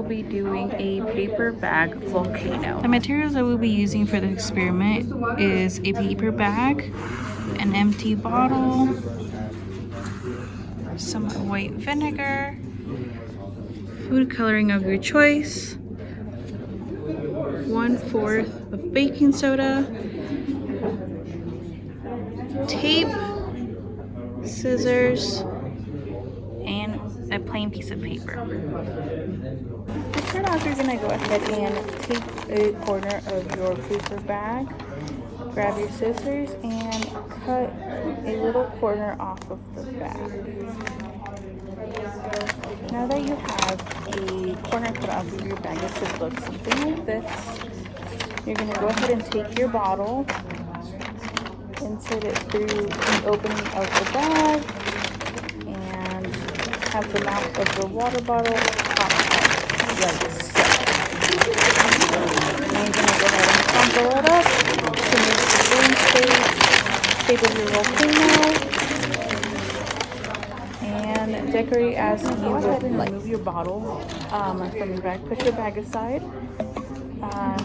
will be doing a paper bag volcano. The materials I will be using for the experiment is a paper bag, an empty bottle, some white vinegar, food coloring of your choice, 1/4 of baking soda, tape, scissors, and a plain piece of paper. To start off, you're gonna go ahead and take a corner of your paper bag, grab your scissors, and cut a little corner off of the bag. Now that you have a corner cut off of your bag, it should look something like this. You're gonna go ahead and take your bottle, insert it through the opening of the bag, and have the mouth of the water bottle pop out like so. Now you're going to go ahead and crumple it up to make the same shape of your volcano, and decorate as you would like. Remove your bottle from your bag. Put your bag aside.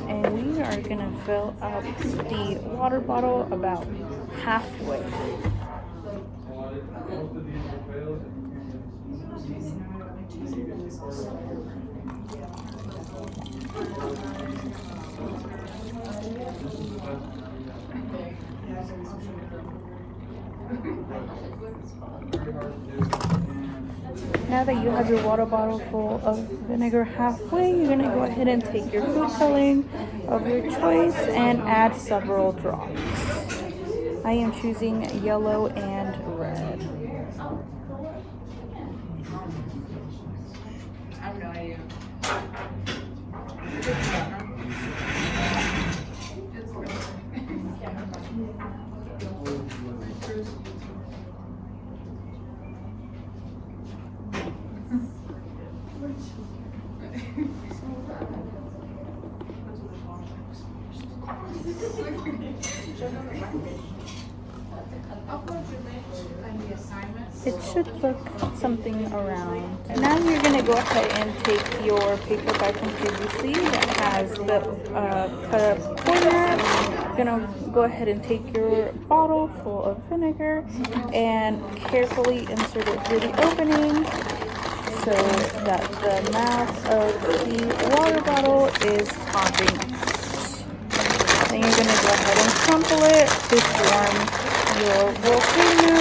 And we are going to fill up the water bottle about halfway. Now that you have your water bottle full of vinegar halfway, you're going to go ahead and take your food coloring of your choice and add several drops. I am choosing yellow and red. I have no idea. It should look something around. Now you're going to go ahead and take your paper bag from previously that has the cut up corner. You're going to go ahead and take your bottle full of vinegar and carefully insert it through the opening so that the mouth of the water bottle is popping out. Then you're going to go ahead and crumple it to form your volcano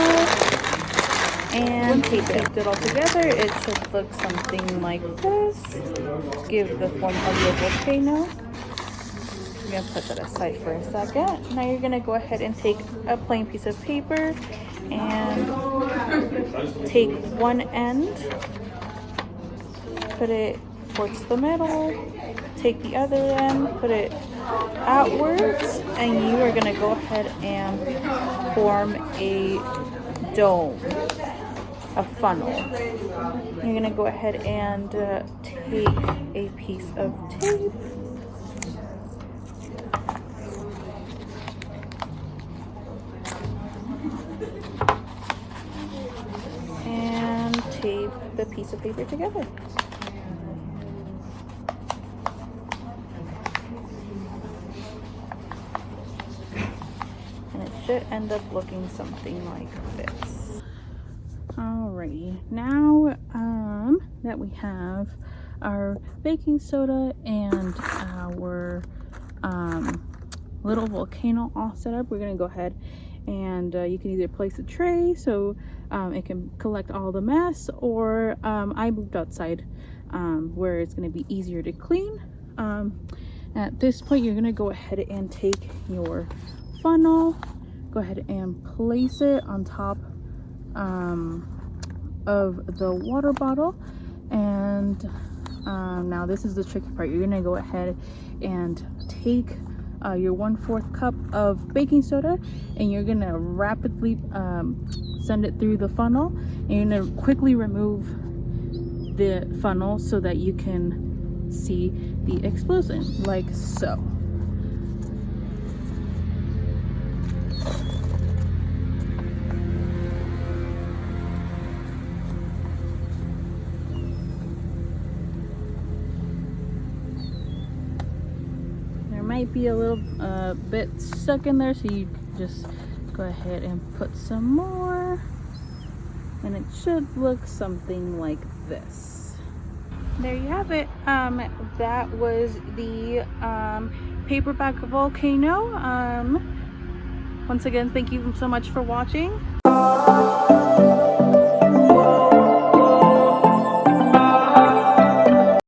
and tape it all together. It should look something like this. Give the form of your volcano. I'm going to put that aside for a second. Now you're going to go ahead and take a plain piece of paper and take one end, put it towards the middle, take the other end, put it outwards, and you are going to go ahead and form a dome, a funnel. You're going to go ahead and take a piece of tape and tape the piece of paper together. Should end up looking something like this. Alrighty, now that we have our baking soda and our little volcano all set up, we're gonna go ahead and you can either place a tray so it can collect all the mess, or I moved outside where it's gonna be easier to clean. At this point, you're gonna go ahead and take your funnel, go ahead and place it on top of the water bottle, and now this is the tricky part. You're gonna go ahead and take your 1/4 cup of baking soda, and you're gonna rapidly send it through the funnel, and you're gonna quickly remove the funnel so that you can see the explosion, like so. might be a little bit stuck in there, so you just go ahead and put some more, and it should look something like this. There you have it. That was the paperback volcano. Once again, thank you so much for watching.